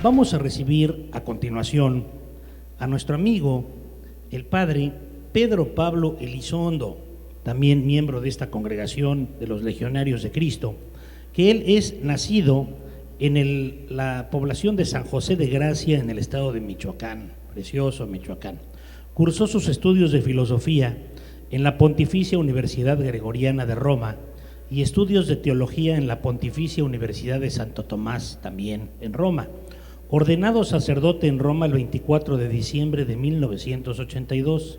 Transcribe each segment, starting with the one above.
Vamos a recibir a continuación a nuestro amigo, el padre Pedro Pablo Elizondo, también miembro de esta congregación de los Legionarios de Cristo, que él es nacido en la población de San José de Gracia, en el estado de Michoacán, precioso Michoacán. Cursó sus estudios de filosofía en la Pontificia Universidad Gregoriana de Roma y estudios de teología en la Pontificia Universidad de Santo Tomás, también en Roma. Ordenado sacerdote en Roma el 24 de diciembre de 1982.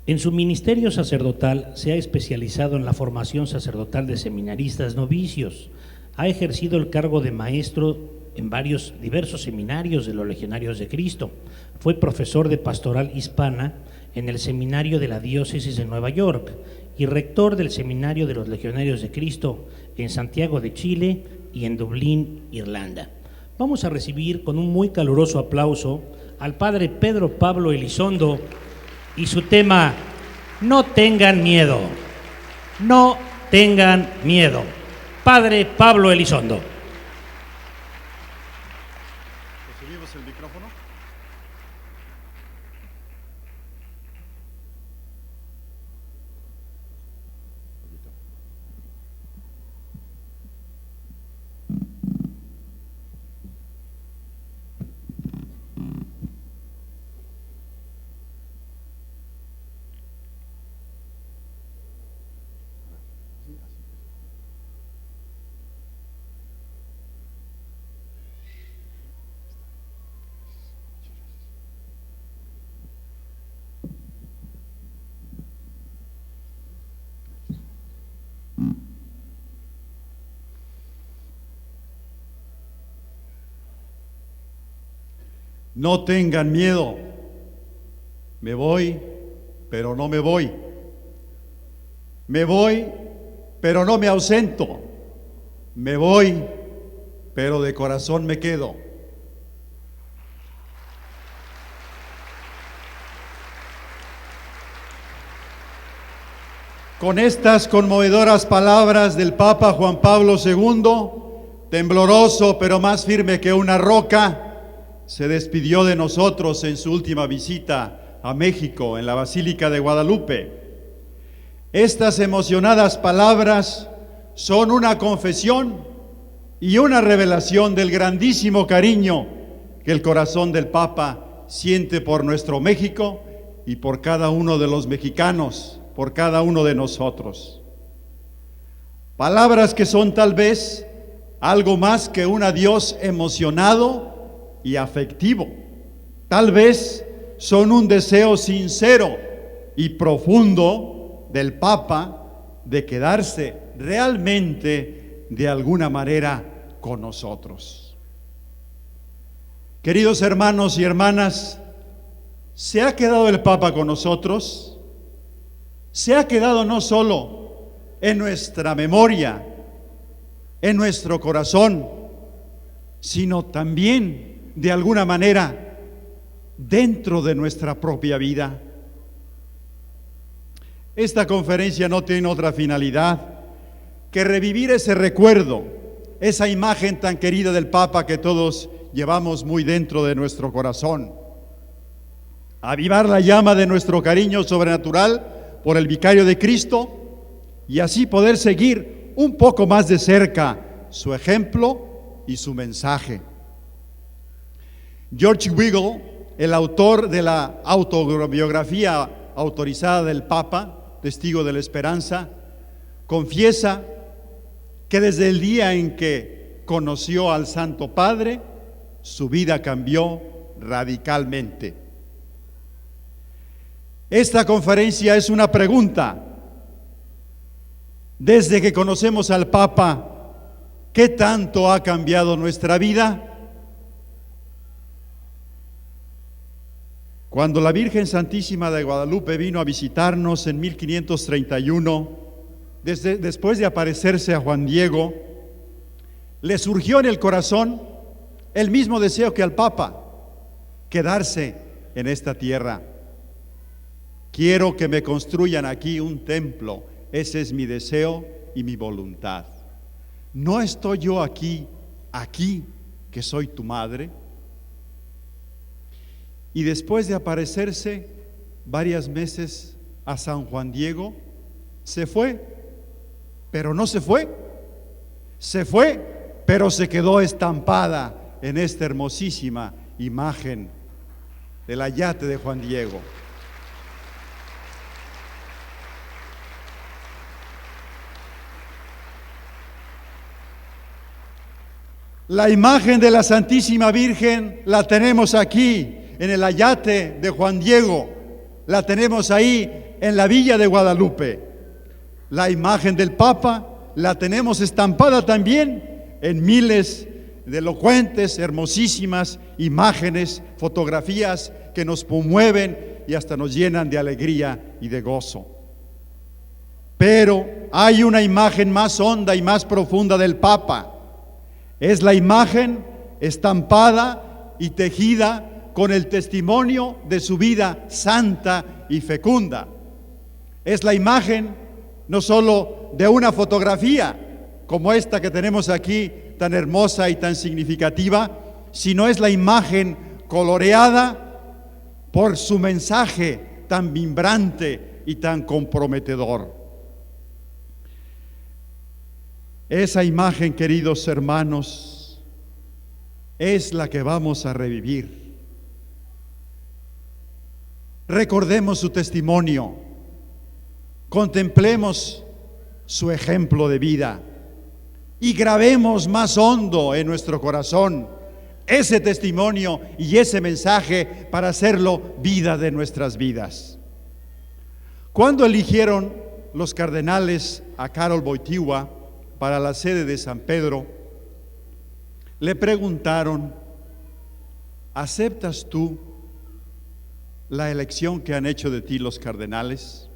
En su ministerio sacerdotal se ha especializado en la formación sacerdotal de seminaristas novicios. Ha ejercido el cargo de maestro en diversos seminarios de los Legionarios de Cristo. Fue profesor de pastoral hispana en el seminario de la diócesis de Nueva York y rector del seminario de los Legionarios de Cristo en Santiago de Chile y en Dublín, Irlanda. Vamos a recibir con un muy caluroso aplauso al padre Pedro Pablo Elizondo y su tema: no tengan miedo, no tengan miedo. Padre Pablo Elizondo. ¿Recibimos el micrófono? No tengan miedo. Me voy, pero no me voy. Me voy, pero no me ausento. Me voy, pero de corazón me quedo. Con estas conmovedoras palabras del Papa Juan Pablo II, tembloroso pero más firme que una roca, se despidió de nosotros en su última visita a México, en la Basílica de Guadalupe. Estas emocionadas palabras son una confesión y una revelación del grandísimo cariño que el corazón del Papa siente por nuestro México y por cada uno de los mexicanos, por cada uno de nosotros. Palabras que son tal vez algo más que un adiós emocionado y afectivo. Tal vez son un deseo sincero y profundo del Papa de quedarse realmente de alguna manera con nosotros. Queridos hermanos y hermanas, ¿se ha quedado el Papa con nosotros? Se ha quedado no solo en nuestra memoria, en nuestro corazón, sino también de alguna manera dentro de nuestra propia vida. Esta conferencia no tiene otra finalidad que revivir ese recuerdo, esa imagen tan querida del Papa que todos llevamos muy dentro de nuestro corazón. Avivar la llama de nuestro cariño sobrenatural por el Vicario de Cristo y así poder seguir un poco más de cerca su ejemplo y su mensaje. George Weigel, el autor de la autobiografía autorizada del Papa, Testigo de la Esperanza, confiesa que desde el día en que conoció al Santo Padre, su vida cambió radicalmente. Esta conferencia es una pregunta. Desde que conocemos al Papa, ¿qué tanto ha cambiado nuestra vida? Cuando la Virgen Santísima de Guadalupe vino a visitarnos en 1531, después de aparecerse a Juan Diego, le surgió en el corazón el mismo deseo que al Papa: quedarse en esta tierra. Quiero que me construyan aquí un templo, ese es mi deseo y mi voluntad. No estoy yo aquí que soy tu madre? Y después de aparecerse varias veces a San Juan Diego, se fue, pero no se fue. Se fue, pero se quedó estampada en esta hermosísima imagen del ayate de Juan Diego. La imagen de la Santísima Virgen la tenemos aquí en el ayate de Juan Diego, la tenemos ahí en la Villa de Guadalupe. La imagen del Papa la tenemos estampada también en miles de elocuentes, hermosísimas imágenes, fotografías que nos conmueven y hasta nos llenan de alegría y de gozo. Pero hay una imagen más honda y más profunda del Papa. Es la imagen estampada y tejida con el testimonio de su vida santa y fecunda. Es la imagen no solo de una fotografía como esta que tenemos aquí, tan hermosa y tan significativa, sino es la imagen coloreada por su mensaje tan vibrante y tan comprometedor. Esa imagen, queridos hermanos, es la que vamos a revivir. Recordemos su testimonio, contemplemos su ejemplo de vida y grabemos más hondo en nuestro corazón ese testimonio y ese mensaje para hacerlo vida de nuestras vidas. Cuando eligieron los cardenales a Karol Wojtyła para la sede de San Pedro, le preguntaron: ¿aceptas tú la elección que han hecho de ti los cardenales?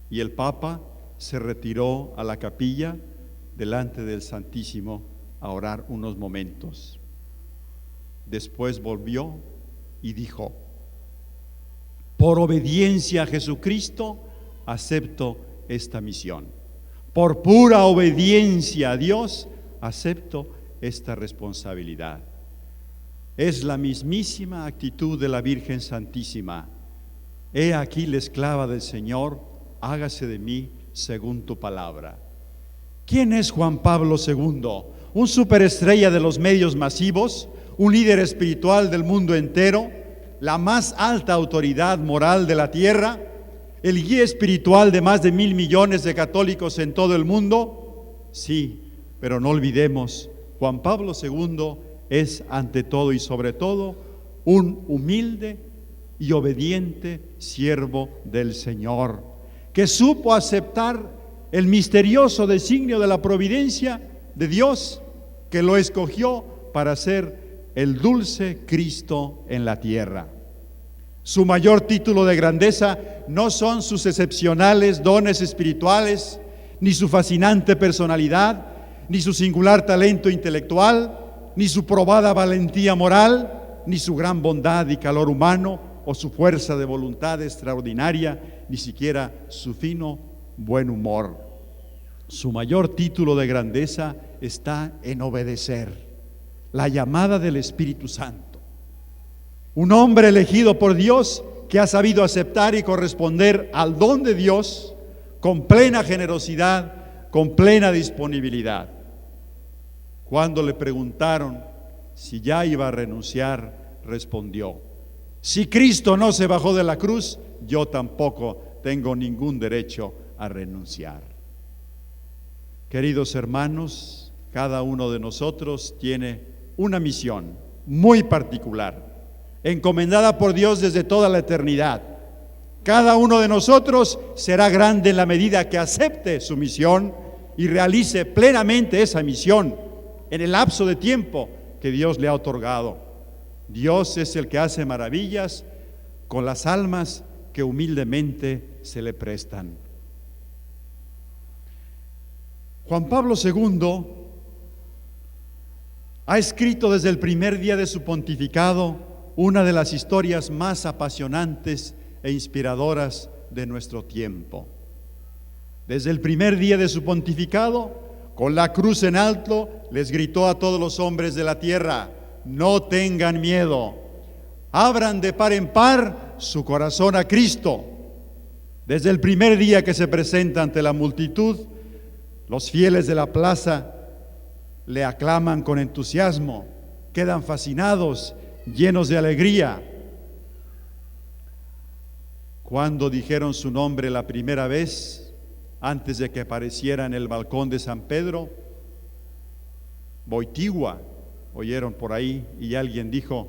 Y el Papa se retiró a la capilla delante del Santísimo a orar unos momentos. Después volvió y dijo: por obediencia a Jesucristo acepto esta misión. Por pura obediencia a Dios acepto esta responsabilidad. Es la mismísima actitud de la Virgen Santísima. He aquí la esclava del Señor, hágase de mí según tu palabra. ¿Quién es Juan Pablo II? Un superestrella de los medios masivos, un líder espiritual del mundo entero, la más alta autoridad moral de la tierra, el guía espiritual de más de 1,000 millones de católicos en todo el mundo. Sí, pero no olvidemos, Juan Pablo II es ante todo y sobre todo un humilde y obediente siervo del Señor, que supo aceptar el misterioso designio de la providencia de Dios, que lo escogió para ser el dulce Cristo en la tierra. Su mayor título de grandeza no son sus excepcionales dones espirituales, ni su fascinante personalidad, ni su singular talento intelectual, ni su probada valentía moral, ni su gran bondad y calor humano, o su fuerza de voluntad extraordinaria, ni siquiera su fino buen humor. Su mayor título de grandeza está en obedecer la llamada del Espíritu Santo. Un hombre elegido por Dios que ha sabido aceptar y corresponder al don de Dios con plena generosidad, con plena disponibilidad. Cuando le preguntaron si ya iba a renunciar, respondió: si Cristo no se bajó de la cruz, yo tampoco tengo ningún derecho a renunciar. Queridos hermanos, cada uno de nosotros tiene una misión muy particular, encomendada por Dios desde toda la eternidad. Cada uno de nosotros será grande en la medida que acepte su misión y realice plenamente esa misión en el lapso de tiempo que Dios le ha otorgado. Dios es el que hace maravillas con las almas que humildemente se le prestan. Juan Pablo II ha escrito desde el primer día de su pontificado una de las historias más apasionantes e inspiradoras de nuestro tiempo. Desde el primer día de su pontificado Con la cruz en alto, les gritó a todos los hombres de la tierra: no tengan miedo, abran de par en par su corazón a Cristo. Desde el primer día que se presenta ante la multitud, los fieles de la plaza le aclaman con entusiasmo, quedan fascinados, llenos de alegría. Cuando dijeron su nombre la primera vez, antes de que apareciera en el balcón de San Pedro, Boitigua, oyeron por ahí, y alguien dijo: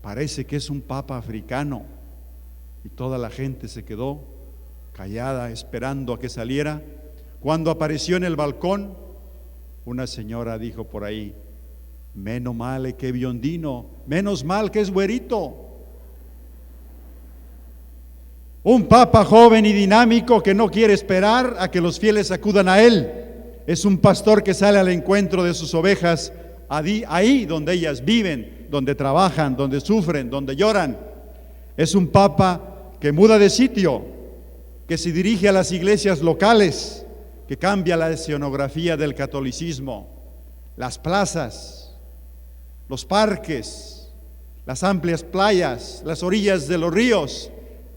parece que es un papa africano. Y toda la gente se quedó callada esperando a que saliera. Cuando apareció en el balcón, una señora dijo por ahí: menos mal que biondino, menos mal que es güerito. Un papa joven y dinámico que no quiere esperar a que los fieles acudan a él. Es un pastor que sale al encuentro de sus ovejas ahí donde ellas viven, donde trabajan, donde sufren, donde lloran. Es un papa que muda de sitio, que se dirige a las iglesias locales, que cambia la escenografía del catolicismo, las plazas, los parques, las amplias playas, las orillas de los ríos.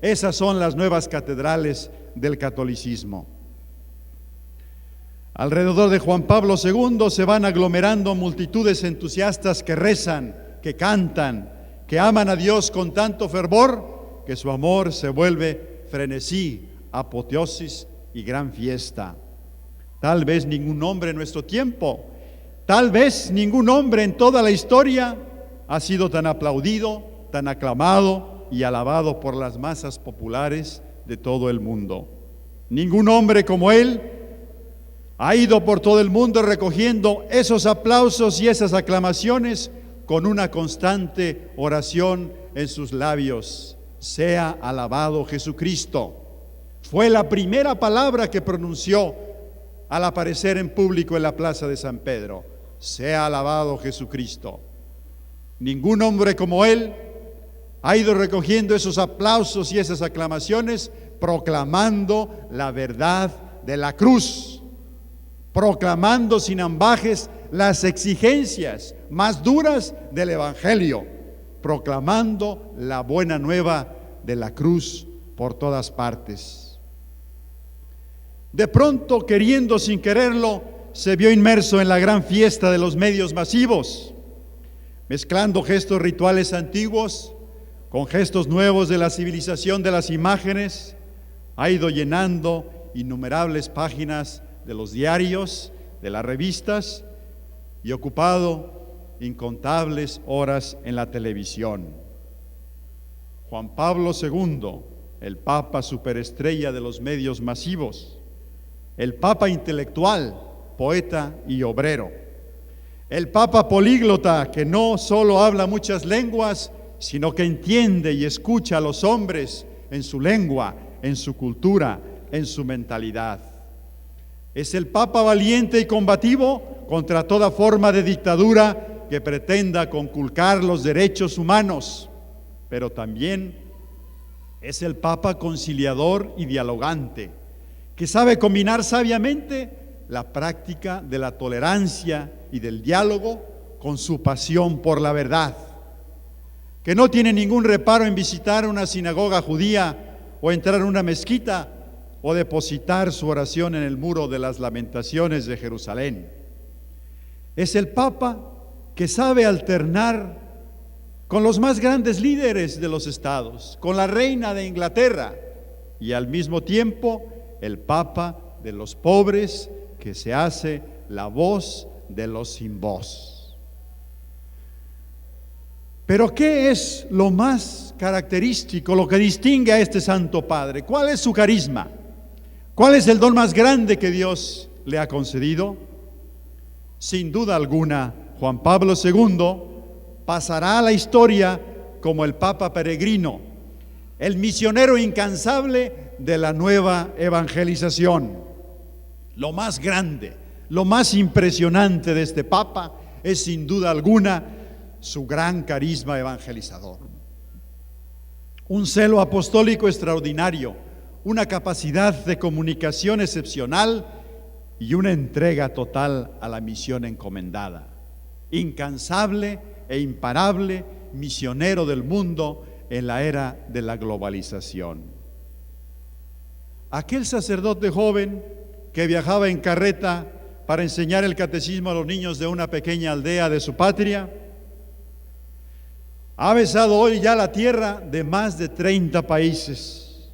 Esas son las nuevas catedrales del catolicismo. Alrededor de Juan Pablo II se van aglomerando multitudes entusiastas que rezan, que cantan, que aman a Dios con tanto fervor que su amor se vuelve frenesí, apoteosis y gran fiesta. Tal vez ningún hombre en nuestro tiempo, tal vez ningún hombre en toda la historia ha sido tan aplaudido, tan aclamado y alabado por las masas populares de todo el mundo. Ningún hombre como él ha ido por todo el mundo recogiendo esos aplausos y esas aclamaciones con una constante oración en sus labios: sea alabado Jesucristo. Fue la primera palabra que pronunció al aparecer en público en la plaza de San Pedro: sea alabado Jesucristo. Ningún hombre como él ha ido recogiendo esos aplausos y esas aclamaciones, proclamando la verdad de la cruz, proclamando sin ambajes las exigencias más duras del Evangelio, proclamando la buena nueva de la cruz por todas partes. De pronto, queriendo sin quererlo, se vio inmerso en la gran fiesta de los medios masivos, mezclando gestos rituales antiguos con gestos nuevos de la civilización de las imágenes. Ha ido llenando innumerables páginas de los diarios, de las revistas, y ocupado incontables horas en la televisión. Juan Pablo II, el Papa superestrella de los medios masivos, el Papa intelectual, poeta y obrero, el Papa políglota que no solo habla muchas lenguas, sino que entiende y escucha a los hombres en su lengua, en su cultura, en su mentalidad. Es el Papa valiente y combativo contra toda forma de dictadura que pretenda conculcar los derechos humanos, pero también es el Papa conciliador y dialogante, que sabe combinar sabiamente la práctica de la tolerancia y del diálogo con su pasión por la verdad, que no tiene ningún reparo en visitar una sinagoga judía o entrar en una mezquita o depositar su oración en el muro de las Lamentaciones de Jerusalén. Es el Papa que sabe alternar con los más grandes líderes de los estados, con la reina de Inglaterra, y al mismo tiempo el Papa de los pobres, que se hace la voz de los sin voz. Pero ¿qué es lo más característico, lo que distingue a este Santo Padre? ¿Cuál es su carisma? ¿Cuál es el don más grande que Dios le ha concedido? Sin duda alguna, Juan Pablo II pasará a la historia como el Papa peregrino, el misionero incansable de la nueva evangelización. Lo más grande, lo más impresionante de este Papa es sin duda alguna su gran carisma evangelizador. Un celo apostólico extraordinario, una capacidad de comunicación excepcional y una entrega total a la misión encomendada. Incansable e imparable misionero del mundo en la era de la globalización. Aquel sacerdote joven que viajaba en carreta para enseñar el catecismo a los niños de una pequeña aldea de su patria, ha besado hoy ya la tierra de más de 30 países.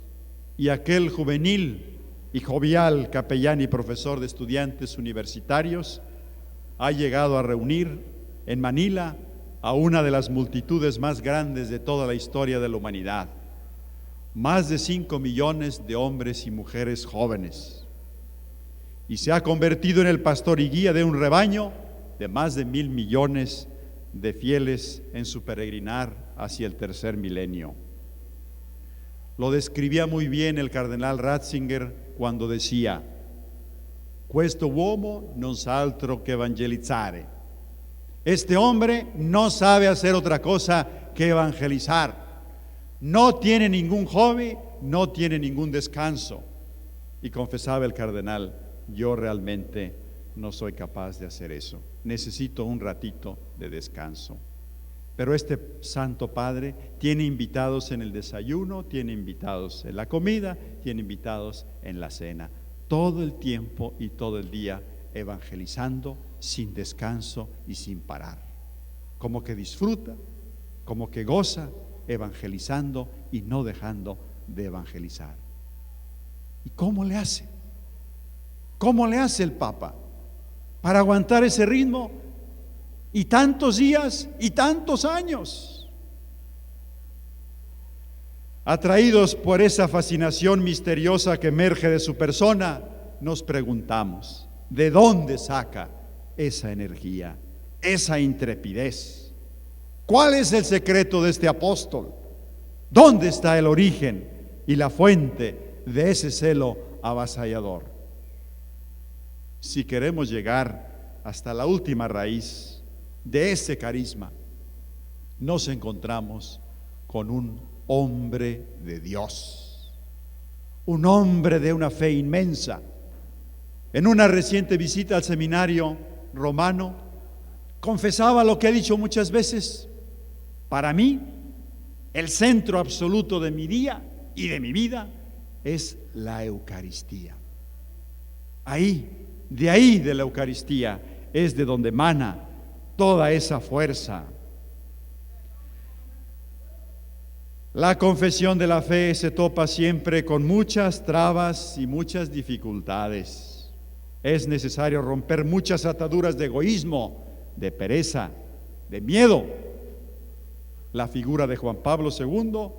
Y aquel juvenil y jovial capellán y profesor de estudiantes universitarios ha llegado a reunir en Manila a una de las multitudes más grandes de toda la historia de la humanidad. Más de 5 millones de hombres y mujeres jóvenes. Y se ha convertido en el pastor y guía de un rebaño de más de 1,000 millones de fieles en su peregrinar hacia el tercer milenio. Lo describía muy bien el cardenal Ratzinger cuando decía: "Questo uomo non sa altro che evangelizzare". Este hombre no sabe hacer otra cosa que evangelizar. No tiene ningún hobby, no tiene ningún descanso. Y confesaba el cardenal: yo realmente no soy capaz de hacer eso. Necesito un ratito de descanso. Pero este Santo Padre tiene invitados en el desayuno, tiene invitados en la comida, tiene invitados en la cena. Todo el tiempo y todo el día evangelizando sin descanso y sin parar. Como que disfruta, como que goza, evangelizando y no dejando de evangelizar. ¿Y cómo le hace? ¿Cómo le hace el Papa para aguantar ese ritmo y tantos días y tantos años? Atraídos por esa fascinación misteriosa que emerge de su persona, nos preguntamos: ¿de dónde saca esa energía, esa intrepidez? ¿Cuál es el secreto de este apóstol? ¿Dónde está el origen y la fuente de ese celo avasallador? Si queremos llegar hasta la última raíz de ese carisma, nos encontramos con un hombre de Dios, un hombre de una fe inmensa. En una reciente visita al seminario romano, confesaba lo que he dicho muchas veces: para mí, el centro absoluto de mi día y de mi vida es la Eucaristía. De ahí de la Eucaristía es de donde emana toda esa fuerza. La confesión de la fe se topa siempre con muchas trabas y muchas dificultades. Es necesario romper muchas ataduras de egoísmo, de pereza, de miedo. La figura de Juan Pablo II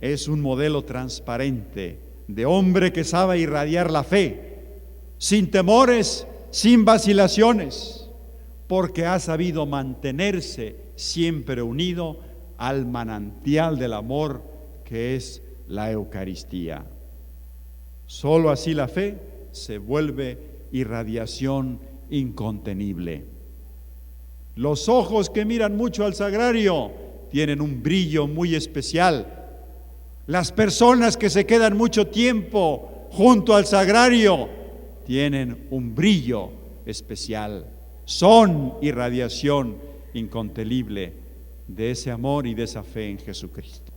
es un modelo transparente de hombre que sabe irradiar la fe, sin temores, sin vacilaciones, porque ha sabido mantenerse siempre unido al manantial del amor que es la Eucaristía. Solo así la fe se vuelve irradiación incontenible. Los ojos que miran mucho al sagrario tienen un brillo muy especial. Las personas que se quedan mucho tiempo junto al sagrario tienen un brillo especial. Son irradiación incontenible de ese amor y de esa fe en Jesucristo.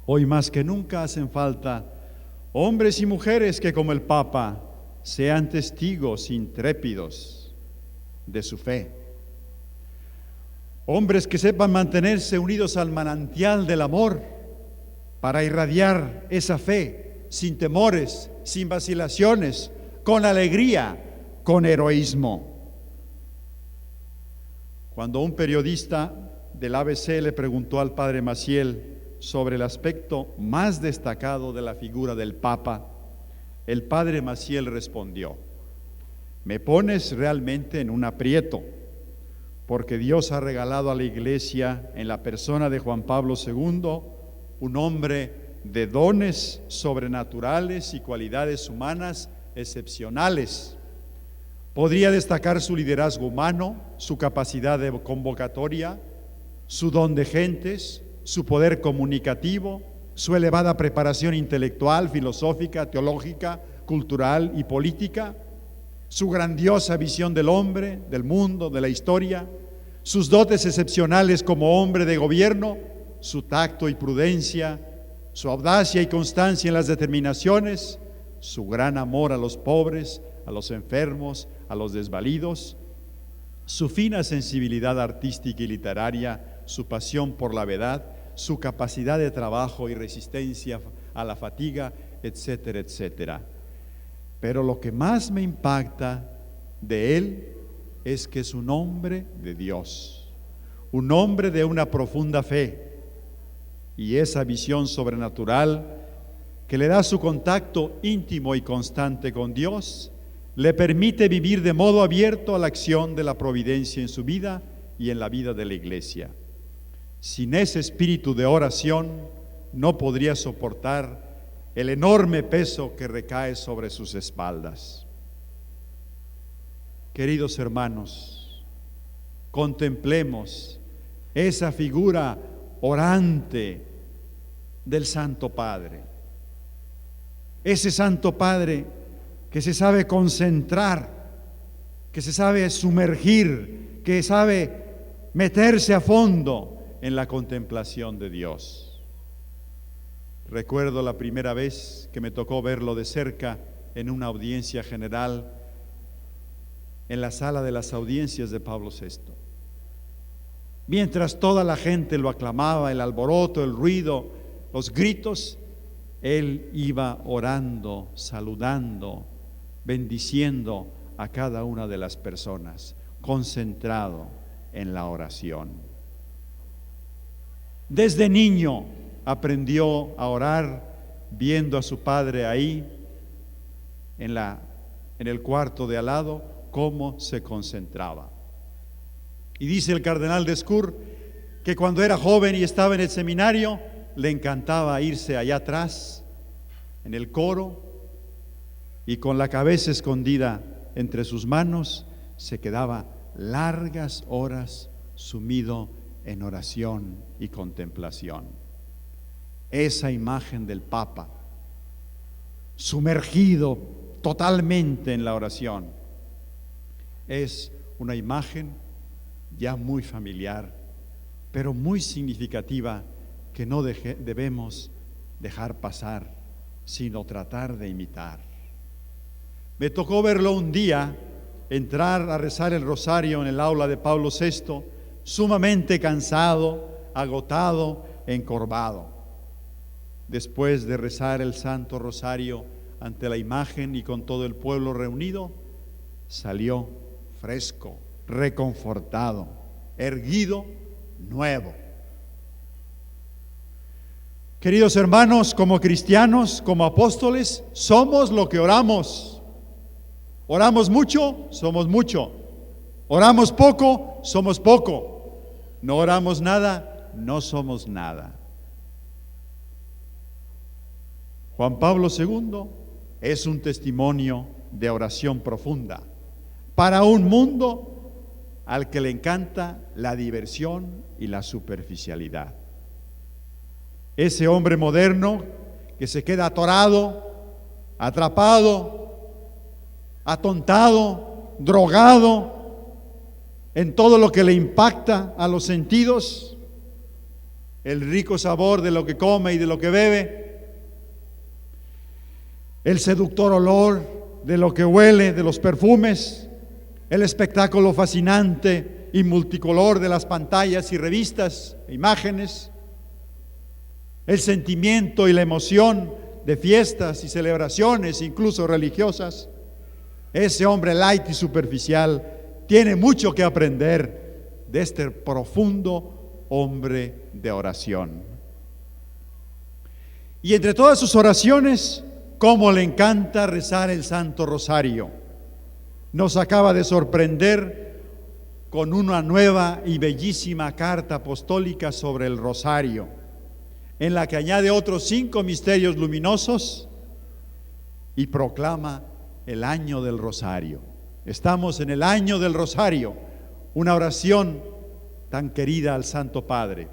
Hoy más que nunca hacen falta hombres y mujeres que, como el Papa, sean testigos intrépidos de su fe. Hombres que sepan mantenerse unidos al manantial del amor para irradiar esa fe sin temores, sin vacilaciones, con alegría, con heroísmo. Cuando un periodista del ABC le preguntó al padre Maciel sobre el aspecto más destacado de la figura del Papa, el padre Maciel respondió: me pones realmente en un aprieto, porque Dios ha regalado a la Iglesia, en la persona de Juan Pablo II, un hombre de dones sobrenaturales y cualidades humanas excepcionales. Podría destacar su liderazgo humano, su capacidad de convocatoria, su don de gentes, su poder comunicativo, su elevada preparación intelectual, filosófica, teológica, cultural y política, su grandiosa visión del hombre, del mundo, de la historia, sus dotes excepcionales como hombre de gobierno, su tacto y prudencia, su audacia y constancia en las determinaciones, su gran amor a los pobres, a los enfermos, a los desvalidos, su fina sensibilidad artística y literaria, su pasión por la verdad, su capacidad de trabajo y resistencia a la fatiga, etcétera, etcétera. Pero lo que más me impacta de él es que es un hombre de Dios, un hombre de una profunda fe, y esa visión sobrenatural que le da su contacto íntimo y constante con Dios, le permite vivir de modo abierto a la acción de la providencia en su vida y en la vida de la iglesia. Sin ese espíritu de oración, no podría soportar el enorme peso que recae sobre sus espaldas. Queridos hermanos, contemplemos esa figura orante del Santo Padre. Ese Santo Padre que se sabe concentrar, que se sabe sumergir, que sabe meterse a fondo en la contemplación de Dios. Recuerdo la primera vez que me tocó verlo de cerca en una audiencia general en la sala de las audiencias de Pablo VI. Mientras toda la gente lo aclamaba, el alboroto, el ruido, los gritos, él iba orando, saludando, bendiciendo a cada una de las personas, concentrado en la oración. Desde niño aprendió a orar viendo a su padre ahí en el cuarto de al lado, cómo se concentraba. Y dice el cardenal Descours que cuando era joven y estaba en el seminario, le encantaba irse allá atrás, en el coro, y con la cabeza escondida entre sus manos, se quedaba largas horas sumido en oración y contemplación. Esa imagen del Papa, sumergido totalmente en la oración, es una imagen ya muy familiar, pero muy significativa, que no debemos dejar pasar, sino tratar de imitar. Me tocó verlo un día entrar a rezar el rosario en el aula de Pablo VI, sumamente cansado, agotado, encorvado. Después de rezar el Santo Rosario ante la imagen y con todo el pueblo reunido, salió fresco, reconfortado, erguido, nuevo. Queridos hermanos, como cristianos, como apóstoles, somos lo que oramos. Oramos mucho, somos mucho. Oramos poco, somos poco. No oramos nada, no somos nada. Juan Pablo II es un testimonio de oración profunda para un mundo al que le encanta la diversión y la superficialidad. Ese hombre moderno que se queda atorado, atrapado, atontado, drogado en todo lo que le impacta a los sentidos, el rico sabor de lo que come y de lo que bebe, el seductor olor de lo que huele, de los perfumes, el espectáculo fascinante y multicolor de las pantallas y revistas e imágenes, el sentimiento y la emoción de fiestas y celebraciones, incluso religiosas. Ese hombre light y superficial tiene mucho que aprender de este profundo hombre de oración. Y entre todas sus oraciones, cómo le encanta rezar el Santo Rosario. Nos acaba de sorprender con una nueva y bellísima carta apostólica sobre el Rosario, en la que añade otros 5 misterios luminosos y proclama el año del Rosario. Estamos en el año del Rosario, una oración tan querida al Santo Padre.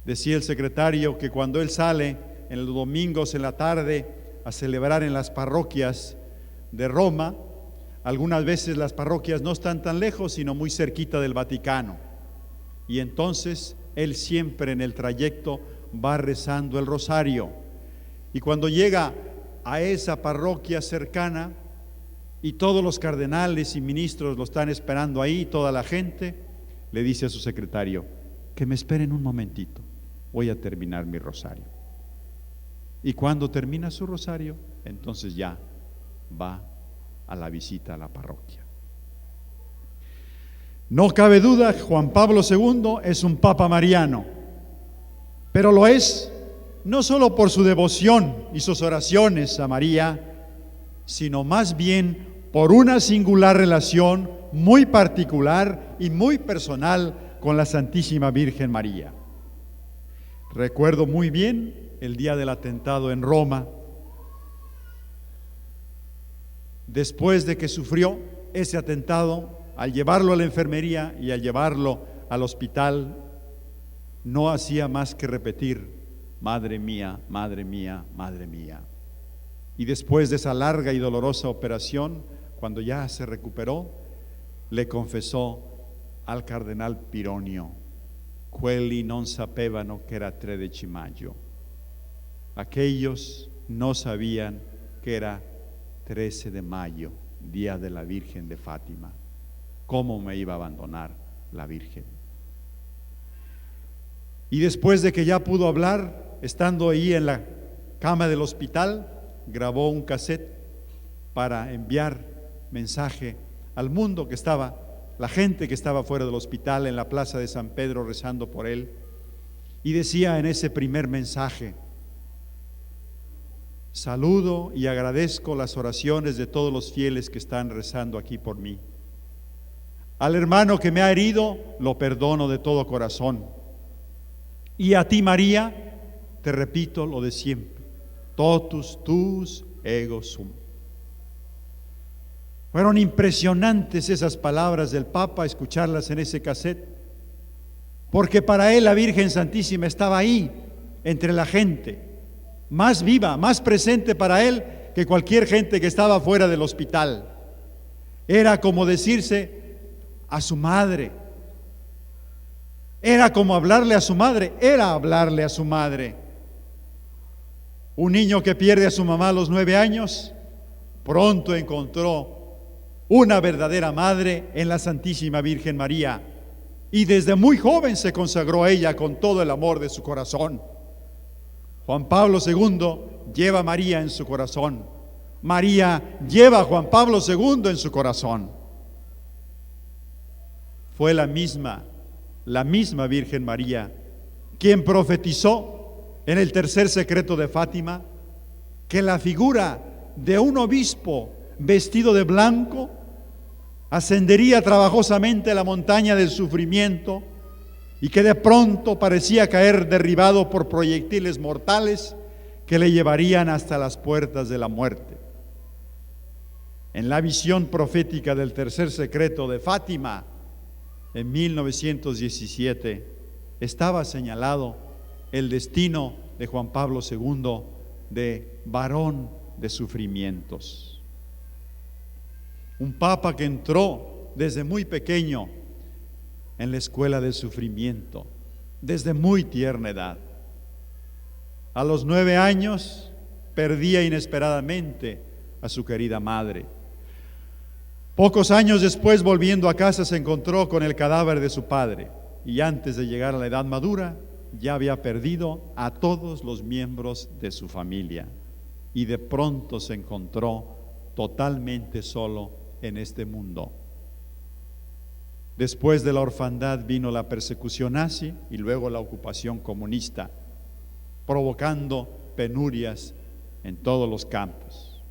Decía el secretario que cuando él sale en los domingos en la tarde a celebrar en las parroquias de Roma. Algunas veces las parroquias no están tan lejos, sino muy cerquita del Vaticano. Y entonces él siempre en el trayecto va rezando el rosario. Y cuando llega a esa parroquia cercana y todos los cardenales y ministros lo están esperando ahí, toda la gente, le dice a su secretario: que me esperen un momentito, voy a terminar mi rosario. Y cuando termina su rosario, entonces ya va a la visita a la parroquia. No cabe duda, Juan Pablo II es un papa mariano, pero lo es no solo por su devoción y sus oraciones a María, sino más bien por una singular relación muy particular y muy personal con la Santísima Virgen María. Recuerdo muy bien el día del atentado en Roma. Después de que sufrió ese atentado, al llevarlo a la enfermería y al llevarlo al hospital, no hacía más que repetir: madre mía, madre mía, madre mía. Y después de esa larga y dolorosa operación, cuando ya se recuperó, le confesó al cardenal Pironio: quelli non sapevano che era 13 maggio. Aquellos no sabían que era 13 de mayo, día de la Virgen de Fátima. ¿Cómo me iba a abandonar la Virgen? Y después de que ya pudo hablar, estando ahí en la cama del hospital, grabó un cassette para enviar mensaje al mundo que estaba, la gente que estaba fuera del hospital, en la plaza de San Pedro, rezando por él. Y decía en ese primer mensaje: saludo y agradezco las oraciones de todos los fieles que están rezando aquí por mí. Al hermano que me ha herido, lo perdono de todo corazón. Y a ti, María, te repito lo de siempre: totus tuus ego sum. Fueron impresionantes esas palabras del Papa, escucharlas en ese cassette, porque para él la Virgen Santísima estaba ahí, entre la gente, más viva, más presente para él que cualquier gente que estaba fuera del hospital. Era como decirse a su madre, era como hablarle a su madre, era hablarle a su madre. Un niño que pierde a su mamá a los 9 años, pronto encontró una verdadera madre en la Santísima Virgen María, y desde muy joven se consagró a ella con todo el amor de su corazón. Juan Pablo II lleva a María en su corazón. María lleva a Juan Pablo II en su corazón. Fue la misma Virgen María quien profetizó en el tercer secreto de Fátima que la figura de un obispo vestido de blanco ascendería trabajosamente la montaña del sufrimiento y que de pronto parecía caer derribado por proyectiles mortales que le llevarían hasta las puertas de la muerte. En la visión profética del tercer secreto de Fátima, en 1917, estaba señalado el destino de Juan Pablo II de varón de sufrimientos. Un papa que entró desde muy pequeño en la escuela del sufrimiento, desde muy tierna edad. A los 9 años perdía inesperadamente a su querida madre. Pocos años después, volviendo a casa, se encontró con el cadáver de su padre, y antes de llegar a la edad madura ya había perdido a todos los miembros de su familia, y de pronto se encontró totalmente solo en este mundo. Después de la orfandad vino la persecución nazi y luego la ocupación comunista, provocando penurias en todos los campos.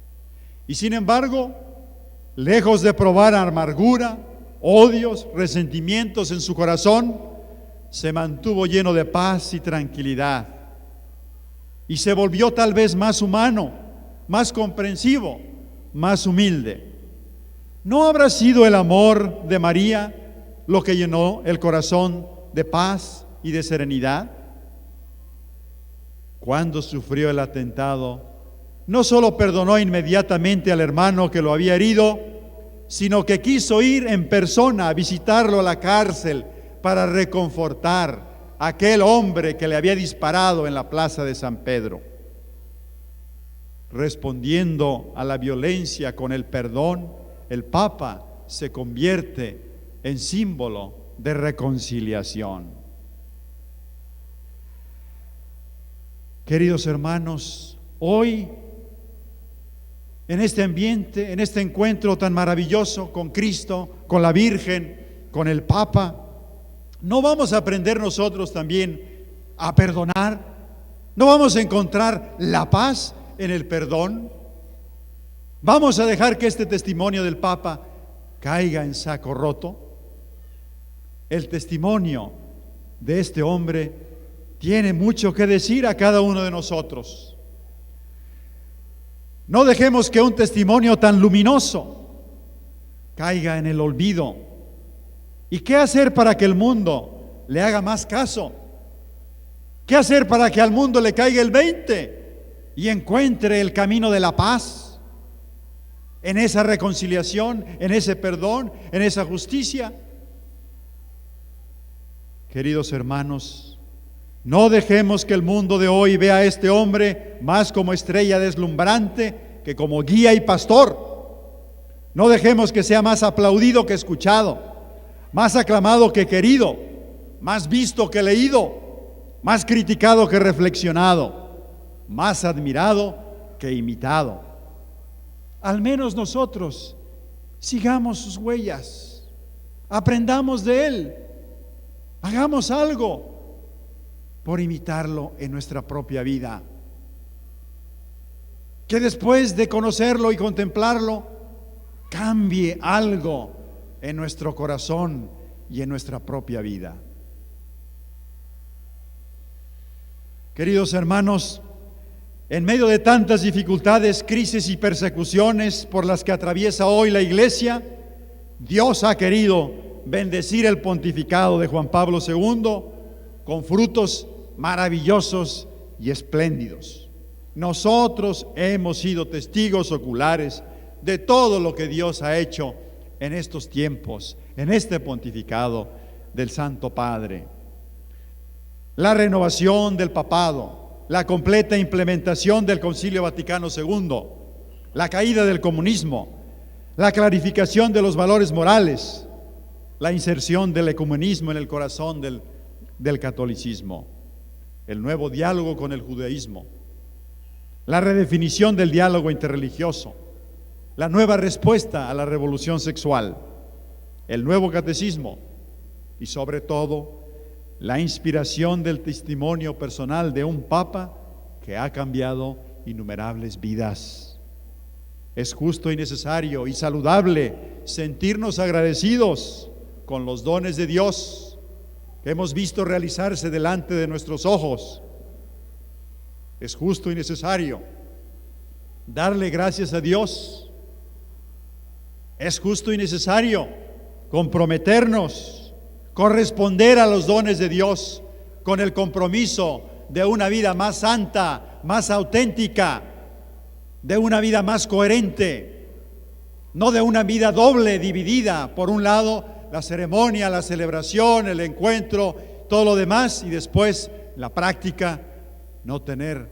Y sin embargo, lejos de probar amargura, odios, resentimientos en su corazón, se mantuvo lleno de paz y tranquilidad, y se volvió tal vez más humano, más comprensivo, más humilde. ¿No habrá sido el amor de María lo que llenó el corazón de paz y de serenidad? Cuando sufrió el atentado, no solo perdonó inmediatamente al hermano que lo había herido, sino que quiso ir en persona a visitarlo a la cárcel para reconfortar a aquel hombre que le había disparado en la plaza de San Pedro. Respondiendo a la violencia con el perdón, el Papa se convierte en símbolo de reconciliación. Queridos hermanos, hoy, en este ambiente, en este encuentro tan maravilloso con Cristo, con la Virgen, con el Papa, ¿no vamos a aprender nosotros también a perdonar? ¿No vamos a encontrar la paz en el perdón? ¿Vamos a dejar que este testimonio del Papa caiga en saco roto? El testimonio de este hombre tiene mucho que decir a cada uno de nosotros. No dejemos que un testimonio tan luminoso caiga en el olvido. ¿Y qué hacer para que el mundo le haga más caso? ¿Qué hacer para que al mundo le caiga el 20 y encuentre el camino de la paz? En esa reconciliación, en ese perdón, en esa justicia. Queridos hermanos, no dejemos que el mundo de hoy vea a este hombre más como estrella deslumbrante que como guía y pastor. No dejemos que sea más aplaudido que escuchado, más aclamado que querido, más visto que leído, más criticado que reflexionado, más admirado que imitado. Al menos nosotros sigamos sus huellas, aprendamos de él, hagamos algo por imitarlo en nuestra propia vida. Que después de conocerlo y contemplarlo, cambie algo en nuestro corazón y en nuestra propia vida. Queridos hermanos, en medio de tantas dificultades, crisis y persecuciones por las que atraviesa hoy la Iglesia, Dios ha querido bendecir el pontificado de Juan Pablo II con frutos maravillosos y espléndidos. Nosotros hemos sido testigos oculares de todo lo que Dios ha hecho en estos tiempos, en este pontificado del Santo Padre. La renovación del papado, la completa implementación del Concilio Vaticano II, la caída del comunismo, la clarificación de los valores morales, la inserción del ecumenismo en el corazón del catolicismo, el nuevo diálogo con el judaísmo, la redefinición del diálogo interreligioso, la nueva respuesta a la revolución sexual, el nuevo catecismo y sobre todo la inspiración del testimonio personal de un Papa que ha cambiado innumerables vidas. Es justo y necesario y saludable sentirnos agradecidos con los dones de Dios que hemos visto realizarse delante de nuestros ojos. Es justo y necesario darle gracias a Dios. Es justo y necesario comprometernos, corresponder a los dones de Dios con el compromiso de una vida más santa, más auténtica, de una vida más coherente, no de una vida doble, dividida, por un lado la ceremonia, la celebración, el encuentro, todo lo demás, y después la práctica, no tener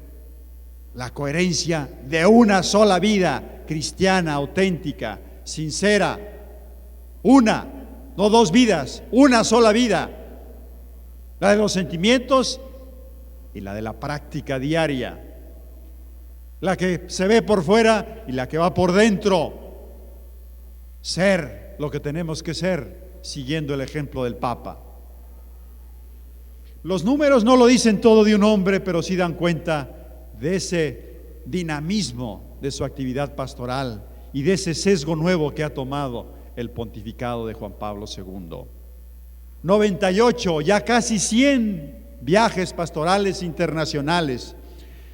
la coherencia de una sola vida cristiana, auténtica, sincera, una, no dos vidas, una sola vida, la de los sentimientos y la de la práctica diaria, la que se ve por fuera y la que va por dentro, ser lo que tenemos que ser, siguiendo el ejemplo del Papa. Los números no lo dicen todo de un hombre, pero sí dan cuenta de ese dinamismo de su actividad pastoral y de ese sesgo nuevo que ha tomado el pontificado de Juan Pablo II. 98, ya casi 100 viajes pastorales internacionales,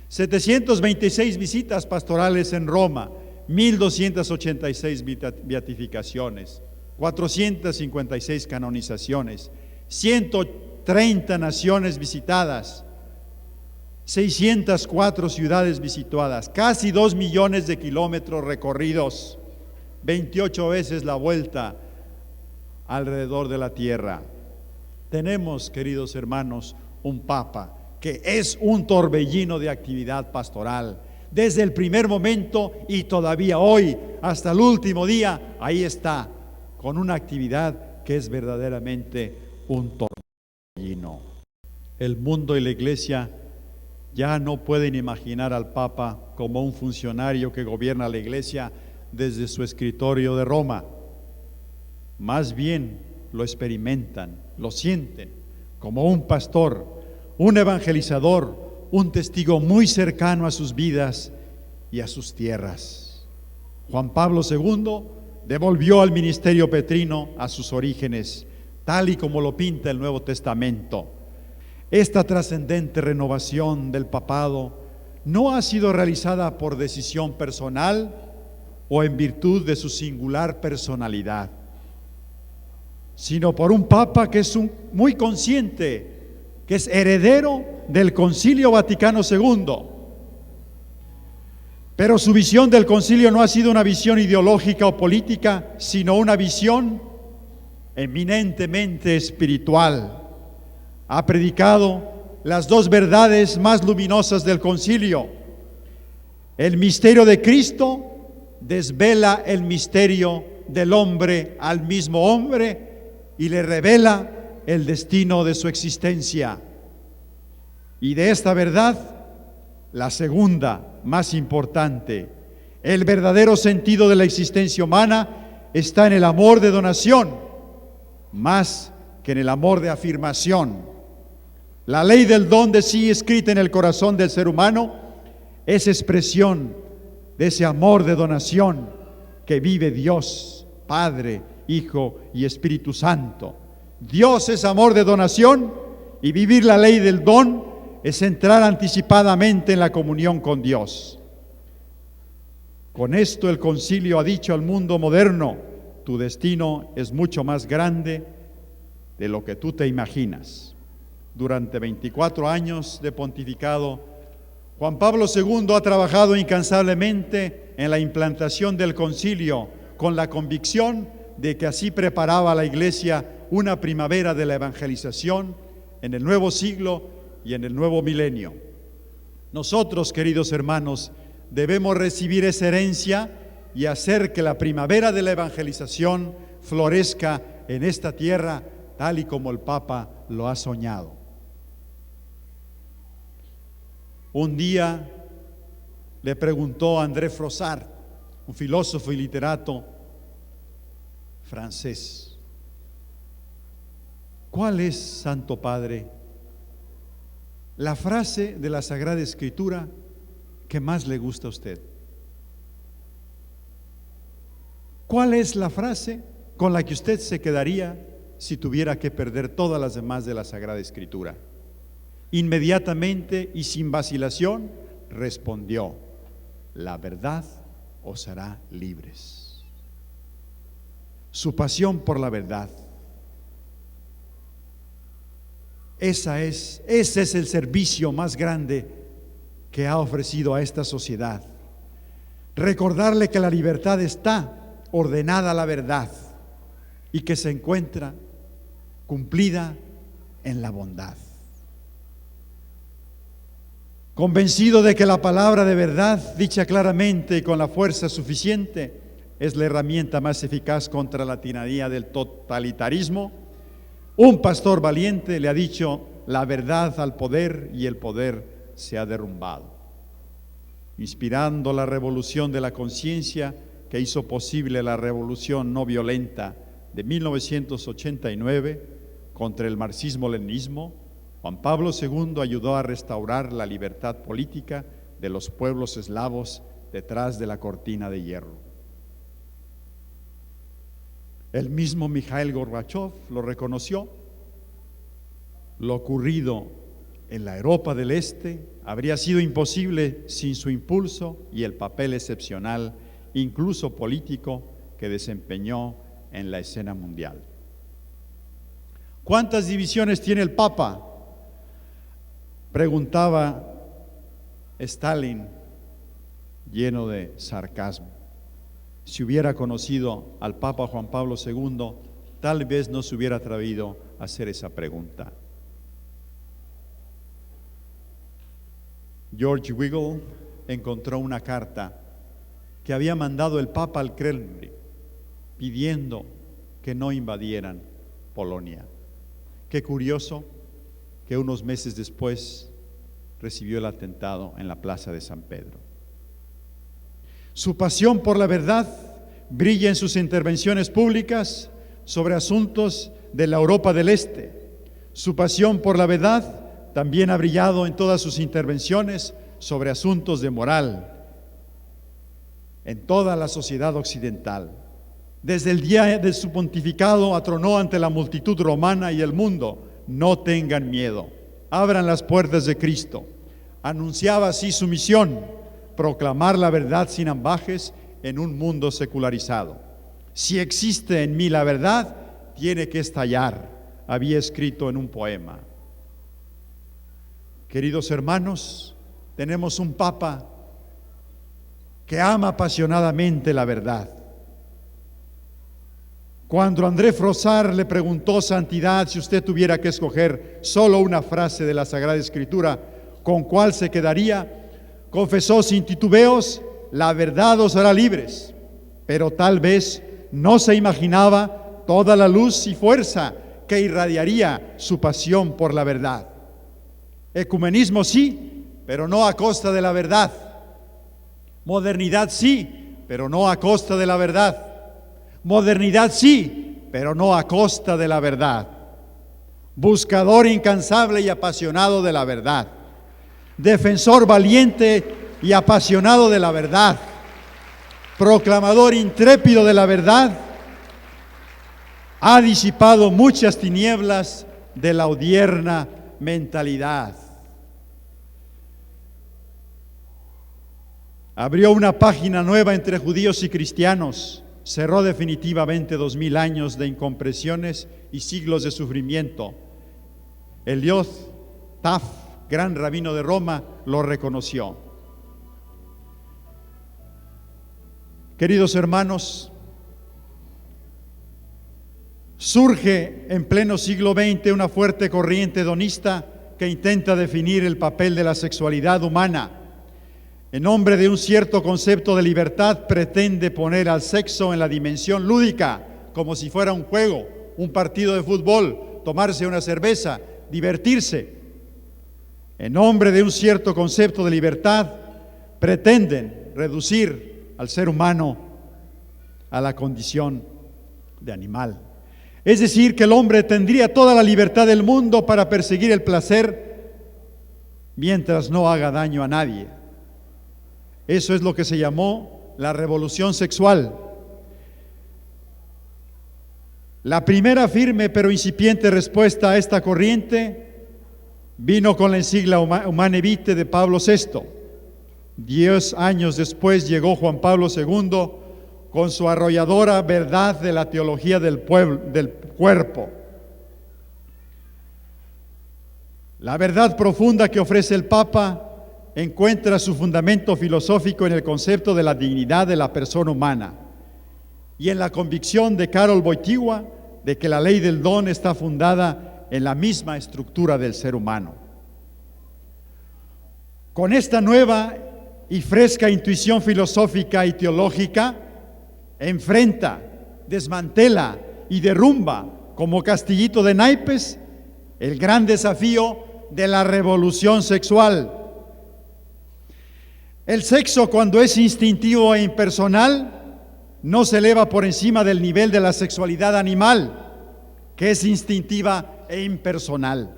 726 visitas pastorales en Roma, 1286 beatificaciones, 456 canonizaciones, 130 naciones visitadas, 604 ciudades visitadas, casi 2 millones de kilómetros recorridos, 28 veces la vuelta alrededor de la tierra. Tenemos, queridos hermanos, un Papa que es un torbellino de actividad pastoral. Desde el primer momento y todavía hoy, hasta el último día, ahí está, con una actividad que es verdaderamente un torbellino. El mundo y la Iglesia ya no pueden imaginar al Papa como un funcionario que gobierna la Iglesia desde su escritorio de Roma. Más bien lo experimentan, lo sienten como un pastor, un evangelizador, un testigo muy cercano a sus vidas y a sus tierras. Juan Pablo II devolvió al ministerio petrino a sus orígenes, tal y como lo pinta el Nuevo Testamento. Esta trascendente renovación del papado no ha sido realizada por decisión personal o en virtud de su singular personalidad, sino por un papa que es muy consciente, que es heredero del Concilio Vaticano II. Pero su visión del concilio no ha sido una visión ideológica o política, sino una visión eminentemente espiritual. Ha predicado las dos verdades más luminosas del concilio. El misterio de Cristo desvela el misterio del hombre al mismo hombre y le revela el destino de su existencia. Y de esta verdad, la segunda, más importante, el verdadero sentido de la existencia humana está en el amor de donación, más que en el amor de afirmación. La ley del don de sí escrita en el corazón del ser humano es expresión de ese amor de donación que vive Dios, Padre, Hijo y Espíritu Santo. Dios es amor de donación y vivir la ley del don es entrar anticipadamente en la comunión con Dios. Con esto el concilio ha dicho al mundo moderno: tu destino es mucho más grande de lo que tú te imaginas. Durante 24 años de pontificado, Juan Pablo II ha trabajado incansablemente en la implantación del concilio, con la convicción de que así preparaba a la Iglesia una primavera de la evangelización en el nuevo siglo y en el nuevo milenio. Nosotros, queridos hermanos, debemos recibir esa herencia y hacer que la primavera de la evangelización florezca en esta tierra, tal y como el Papa lo ha soñado. Un día le preguntó a André Froissart, un filósofo y literato francés: ¿cuál es, Santo Padre, la frase de la Sagrada Escritura que más le gusta a usted? ¿Cuál es la frase con la que usted se quedaría si tuviera que perder todas las demás de la Sagrada Escritura? Inmediatamente y sin vacilación respondió: la verdad os hará libres. Su pasión por la verdad, ese es el servicio más grande que ha ofrecido a esta sociedad. Recordarle que la libertad está ordenada a la verdad y que se encuentra cumplida en la bondad. Convencido de que la palabra de verdad, dicha claramente y con la fuerza suficiente, es la herramienta más eficaz contra la tiranía del totalitarismo, un pastor valiente le ha dicho la verdad al poder y el poder se ha derrumbado. Inspirando la revolución de la conciencia que hizo posible la revolución no violenta de 1989 contra el marxismo-leninismo, Juan Pablo II ayudó a restaurar la libertad política de los pueblos eslavos detrás de la cortina de hierro. El mismo Mikhail Gorbachev lo reconoció. Lo ocurrido en la Europa del Este habría sido imposible sin su impulso y el papel excepcional, incluso político, que desempeñó en la escena mundial. ¿Cuántas divisiones tiene el Papa?, preguntaba Stalin, lleno de sarcasmo. Si hubiera conocido al Papa Juan Pablo II, tal vez no se hubiera atrevido a hacer esa pregunta. George Weigel encontró una carta que había mandado el Papa al Kremlin pidiendo que no invadieran Polonia. Qué curioso que unos meses después recibió el atentado en la plaza de San Pedro. Su pasión por la verdad brilla en sus intervenciones públicas sobre asuntos de la Europa del Este. Su pasión por la verdad también ha brillado en todas sus intervenciones sobre asuntos de moral en toda la sociedad occidental. Desde el día de su pontificado atronó ante la multitud romana y el mundo: no tengan miedo, abran las puertas de Cristo. Anunciaba así su misión: proclamar la verdad sin ambajes en un mundo secularizado. Si existe en mí la verdad, tiene que estallar, había escrito en un poema. Queridos hermanos, tenemos un Papa que ama apasionadamente la verdad. Cuando André Frossard le preguntó: Santidad, si usted tuviera que escoger solo una frase de la Sagrada Escritura, ¿con cuál se quedaría?, confesó sin titubeos: la verdad os hará libres. Pero tal vez no se imaginaba toda la luz y fuerza que irradiaría su pasión por la verdad. Ecumenismo sí, pero no a costa de la verdad. Modernidad sí, pero no a costa de la verdad. Modernidad sí, pero no a costa de la verdad. Buscador incansable y apasionado de la verdad. Defensor valiente y apasionado de la verdad. Proclamador intrépido de la verdad. Ha disipado muchas tinieblas de la odierna mentalidad. Abrió una página nueva entre judíos y cristianos. Cerró definitivamente 2000 años de incompresiones y siglos de sufrimiento. Eliot Taft, gran rabino de Roma, lo reconoció. Queridos hermanos, surge en pleno siglo XX una fuerte corriente hedonista que intenta definir el papel de la sexualidad humana. En nombre de un cierto concepto de libertad, pretende poner al sexo en la dimensión lúdica, como si fuera un juego, un partido de fútbol, tomarse una cerveza, divertirse. En nombre de un cierto concepto de libertad, pretenden reducir al ser humano a la condición de animal. Es decir, que el hombre tendría toda la libertad del mundo para perseguir el placer mientras no haga daño a nadie. Eso es lo que se llamó la revolución sexual. La primera firme pero incipiente respuesta a esta corriente vino con la encíclica Humane Vitae de Pablo VI. 10 años después llegó Juan Pablo II con su arrolladora verdad de la teología del cuerpo. La verdad profunda que ofrece el Papa encuentra su fundamento filosófico en el concepto de la dignidad de la persona humana y en la convicción de Karol Wojtyła de que la ley del don está fundada en la misma estructura del ser humano. Con esta nueva y fresca intuición filosófica y teológica, enfrenta, desmantela y derrumba como castillito de naipes el gran desafío de la revolución sexual. El sexo, cuando es instintivo e impersonal, no se eleva por encima del nivel de la sexualidad animal, que es instintiva e impersonal.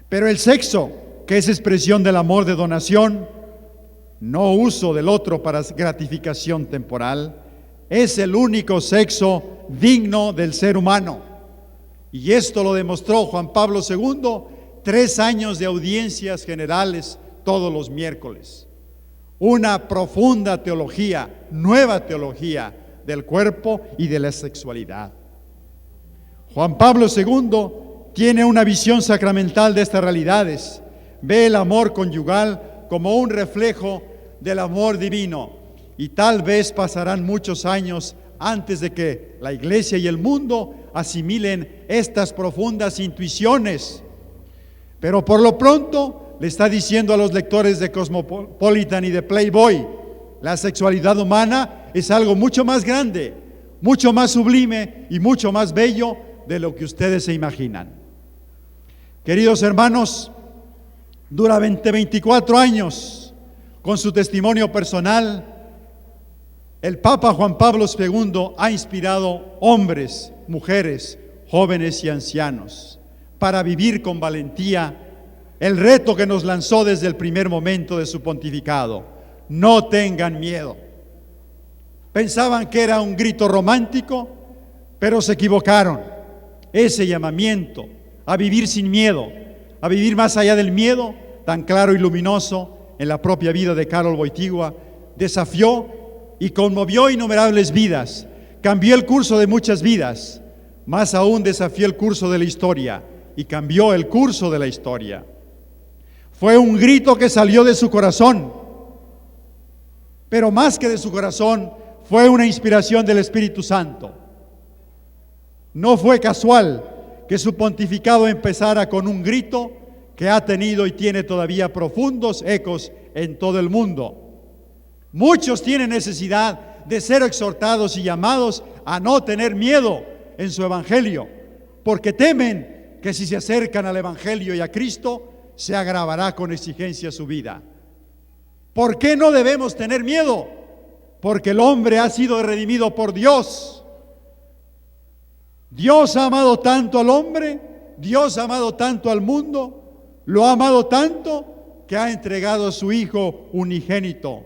Pero el sexo, que es expresión del amor de donación, no uso del otro para gratificación temporal, es el único sexo digno del ser humano. Y esto lo demostró Juan Pablo II, 3 años de audiencias generales todos los miércoles. Una profunda teología, nueva teología del cuerpo y de la sexualidad. Juan Pablo II tiene una visión sacramental de estas realidades. Ve el amor conyugal como un reflejo del amor divino. Y tal vez pasarán muchos años antes de que la iglesia y el mundo asimilen estas profundas intuiciones. Pero por lo pronto le está diciendo a los lectores de Cosmopolitan y de Playboy: la sexualidad humana es algo mucho más grande, mucho más sublime y mucho más bello de lo que ustedes se imaginan. Queridos hermanos, durante 24 años, con su testimonio personal, el Papa Juan Pablo II ha inspirado hombres, mujeres, jóvenes y ancianos para vivir con valentía el reto que nos lanzó desde el primer momento de su pontificado: no tengan miedo. Pensaban que era un grito romántico, pero se equivocaron. Ese llamamiento a vivir sin miedo, a vivir más allá del miedo, tan claro y luminoso en la propia vida de Karol Wojtyła, desafió y conmovió innumerables vidas, cambió el curso de muchas vidas, más aún desafió el curso de la historia y cambió el curso de la historia. Fue un grito que salió de su corazón, pero más que de su corazón, fue una inspiración del Espíritu Santo. No fue casual que su pontificado empezara con un grito que ha tenido y tiene todavía profundos ecos en todo el mundo. Muchos tienen necesidad de ser exhortados y llamados a no tener miedo en su evangelio, porque temen que si se acercan al evangelio y a Cristo, se agravará con exigencia su vida. ¿Por qué no debemos tener miedo? Porque el hombre ha sido redimido por Dios. Dios ha amado tanto al hombre, Dios ha amado tanto al mundo, lo ha amado tanto que ha entregado a su Hijo unigénito.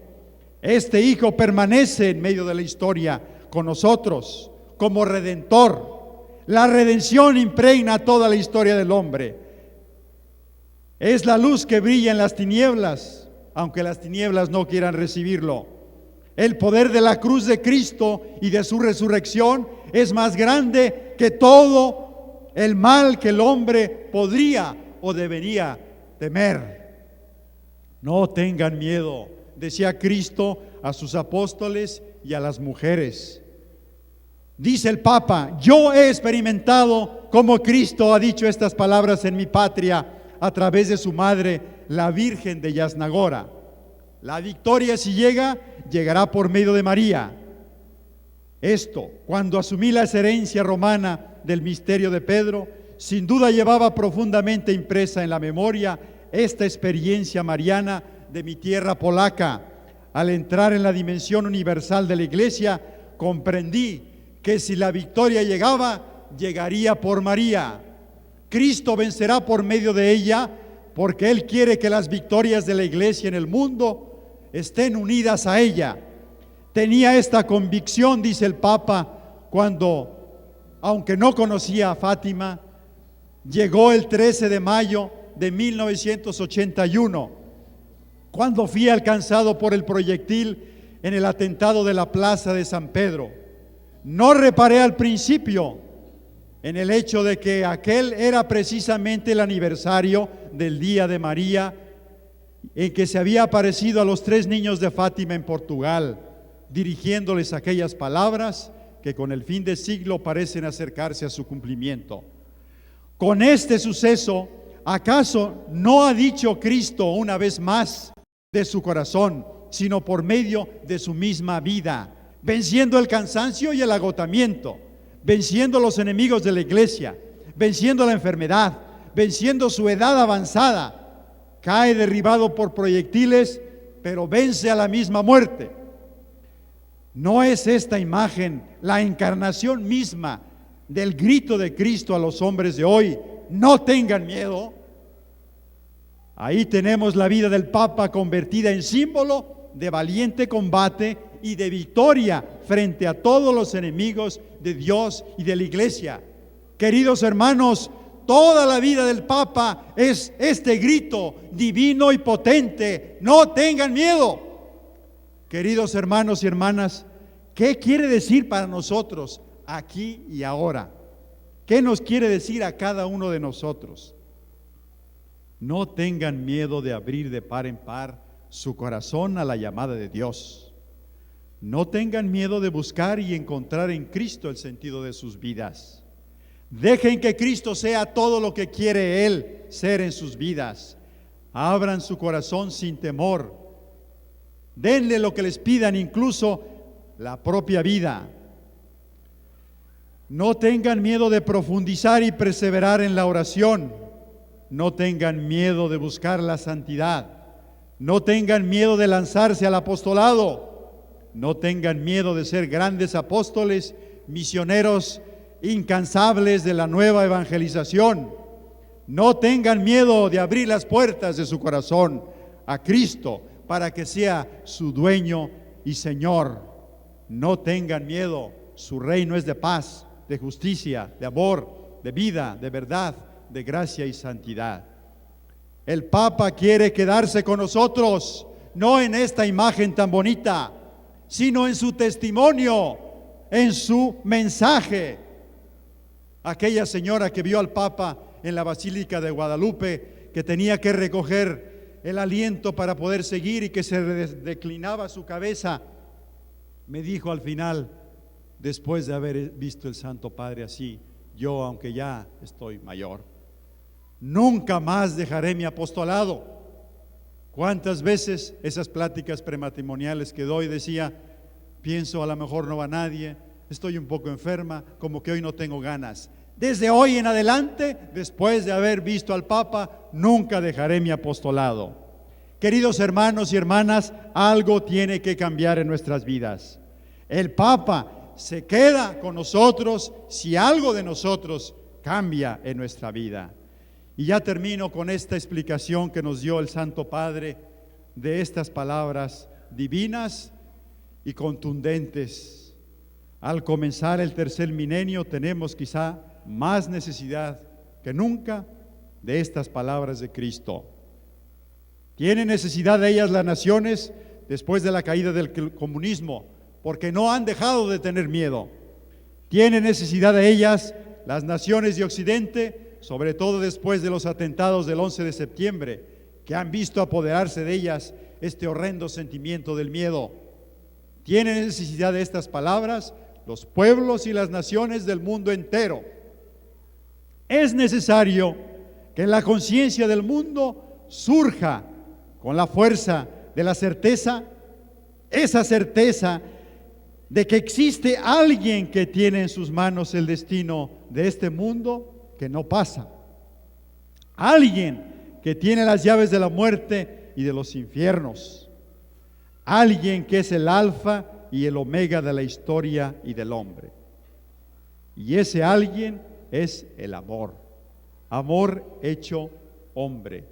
Este Hijo permanece en medio de la historia con nosotros como Redentor. La redención impregna toda la historia del hombre. Es la luz que brilla en las tinieblas, aunque las tinieblas no quieran recibirlo. El poder de la cruz de Cristo y de su resurrección es más grande que todo el mal que el hombre podría o debería temer. No tengan miedo, decía Cristo a sus apóstoles y a las mujeres. Dice el Papa: yo he experimentado cómo Cristo ha dicho estas palabras en mi patria a través de su madre, la Virgen de Yasnagora. La victoria, si llega, llegará por medio de María. Esto, cuando asumí la herencia romana del misterio de Pedro, sin duda llevaba profundamente impresa en la memoria esta experiencia mariana de mi tierra polaca. Al entrar en la dimensión universal de la Iglesia, comprendí que si la victoria llegaba, llegaría por María. Cristo vencerá por medio de ella, porque Él quiere que las victorias de la Iglesia en el mundo estén unidas a ella. Tenía esta convicción, dice el Papa, cuando, aunque no conocía a Fátima, llegó el 13 de mayo de 1981, cuando fui alcanzado por el proyectil en el atentado de la Plaza de San Pedro. No reparé al principio en el hecho de que aquel era precisamente el aniversario del Día de María, en que se había aparecido a los 3 niños de Fátima en Portugal, dirigiéndoles aquellas palabras que con el fin de siglo parecen acercarse a su cumplimiento. Con este suceso, ¿acaso no ha dicho Cristo una vez más de su corazón, sino por medio de su misma vida, venciendo el cansancio y el agotamiento, venciendo los enemigos de la Iglesia, venciendo la enfermedad, venciendo su edad avanzada? Cae derribado por proyectiles, pero vence a la misma muerte. ¿No es esta imagen la encarnación misma del grito de Cristo a los hombres de hoy? No tengan miedo. Ahí tenemos la vida del Papa convertida en símbolo de valiente combate y de victoria frente a todos los enemigos de Dios y de la Iglesia. Queridos hermanos, toda la vida del Papa es este grito divino y potente: no tengan miedo. Queridos hermanos y hermanas, ¿qué quiere decir para nosotros aquí y ahora? ¿Qué nos quiere decir a cada uno de nosotros? No tengan miedo de abrir de par en par su corazón a la llamada de Dios. No tengan miedo de buscar y encontrar en Cristo el sentido de sus vidas. Dejen que Cristo sea todo lo que quiere Él ser en sus vidas. Abran su corazón sin temor. Denle lo que les pidan, incluso la propia vida. No tengan miedo de profundizar y perseverar en la oración. No tengan miedo de buscar la santidad. No tengan miedo de lanzarse al apostolado. No tengan miedo de ser grandes apóstoles, misioneros incansables de la nueva evangelización. No tengan miedo de abrir las puertas de su corazón a Cristo para que sea su dueño y Señor. No tengan miedo, su reino es de paz, de justicia, de amor, de vida, de verdad, de gracia y santidad. El Papa quiere quedarse con nosotros, no en esta imagen tan bonita, sino en su testimonio, en su mensaje. Aquella señora que vio al Papa en la Basílica de Guadalupe, que tenía que recoger el aliento para poder seguir y que se declinaba su cabeza, me dijo al final, después de haber visto el Santo Padre así: yo, aunque ya estoy mayor, nunca más dejaré mi apostolado. ¿Cuántas veces esas pláticas prematrimoniales que doy decía, pienso a lo mejor no va nadie, estoy un poco enferma, como que hoy no tengo ganas? Desde hoy en adelante, después de haber visto al Papa, nunca dejaré mi apostolado. Queridos hermanos y hermanas, algo tiene que cambiar en nuestras vidas. El Papa se queda con nosotros si algo de nosotros cambia en nuestra vida. Y ya termino con esta explicación que nos dio el Santo Padre de estas palabras divinas y contundentes. Al comenzar el tercer milenio tenemos quizá más necesidad que nunca de estas palabras de Cristo. Tienen necesidad de ellas las naciones después de la caída del comunismo, porque no han dejado de tener miedo. Tienen necesidad de ellas las naciones de Occidente, sobre todo después de los atentados del 11 de septiembre, que han visto apoderarse de ellas este horrendo sentimiento del miedo. Tienen necesidad de estas palabras los pueblos y las naciones del mundo entero. Es necesario que en la conciencia del mundo surja con la fuerza de la certeza, esa certeza de que existe alguien que tiene en sus manos el destino de este mundo que no pasa. Alguien que tiene las llaves de la muerte y de los infiernos. Alguien que es el alfa y el omega de la historia y del hombre. Y ese alguien es el amor. Amor hecho hombre.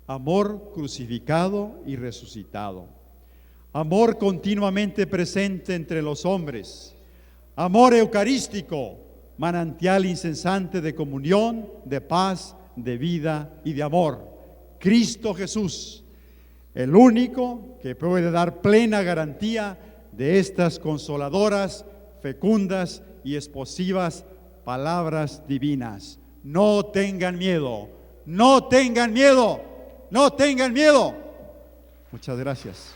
Amor crucificado y resucitado. Amor continuamente presente entre los hombres. Amor eucarístico, manantial incesante de comunión, de paz, de vida y de amor. Cristo Jesús, el único que puede dar plena garantía de estas consoladoras, fecundas y explosivas palabras divinas. No tengan miedo, no tengan miedo, no tengan miedo. Muchas gracias.